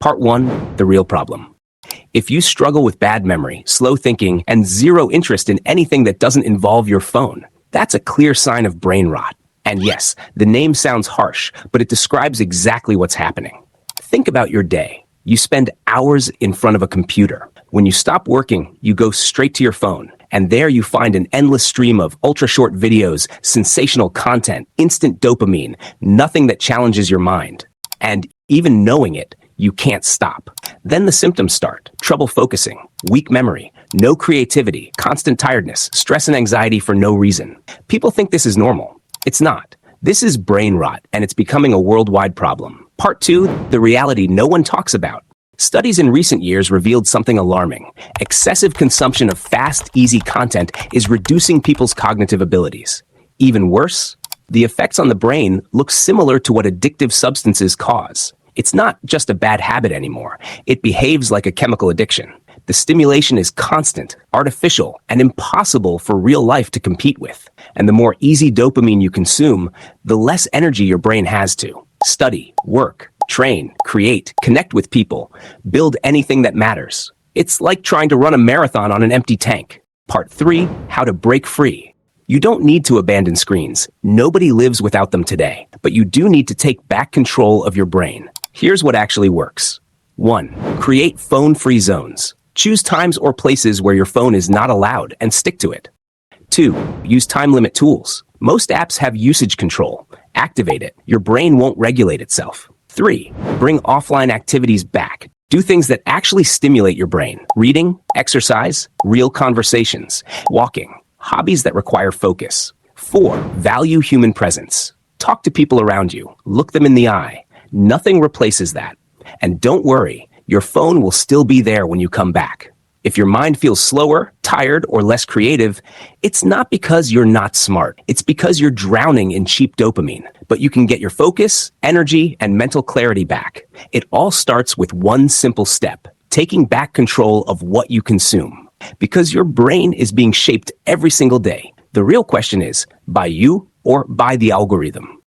Part 1, the real problem. If you struggle with bad memory, slow thinking, and zero interest in anything that doesn't involve your phone, that's a clear sign of brain rot. And yes, the name sounds harsh, but it describes exactly what's happening. Think about your day. You spend hours in front of a computer. When you stop working, you go straight to your phone. And there you find an endless stream of ultra-short videos, sensational content, instant dopamine, nothing that challenges your mind. And even knowing it, you can't stop. Then the symptoms start. Trouble focusing, weak memory, no creativity, constant tiredness, stress and anxiety for no reason. People think this is normal. It's not. This is brain rot, and it's becoming a worldwide problem. Part 2, the reality no one talks about. Studies in recent years revealed something alarming. Excessive consumption of fast, easy content is reducing people's cognitive abilities. Even worse, the effects on the brain look similar to what addictive substances cause. It's not just a bad habit anymore. It behaves like a chemical addiction. The stimulation is constant, artificial, and impossible for real life to compete with. And the more easy dopamine you consume, the less energy your brain has to study, work, train, create, connect with people, build anything that matters. It's like trying to run a marathon on an empty tank. Part 3, how to break free. You don't need to abandon screens. Nobody lives without them today. But you do need to take back control of your brain. Here's what actually works. 1. Create phone-free zones. Choose times or places where your phone is not allowed and stick to it. 2. Use time limit tools. Most apps have usage control. Activate it. Your brain won't regulate itself. 3. Bring offline activities back. Do things that actually stimulate your brain. Reading, exercise, real conversations, walking, hobbies that require focus. 4. Value human presence. Talk to people around you. Look them in the eye. Nothing replaces that. And don't worry, your phone will still be there when you come back. If your mind feels slower, tired, or less creative, it's not because you're not smart. It's because you're drowning in cheap dopamine. But you can get your focus, energy, and mental clarity back. It all starts with one simple step: taking back control of what you consume. Because your brain is being shaped every single day. The real question is, by you or by the algorithm?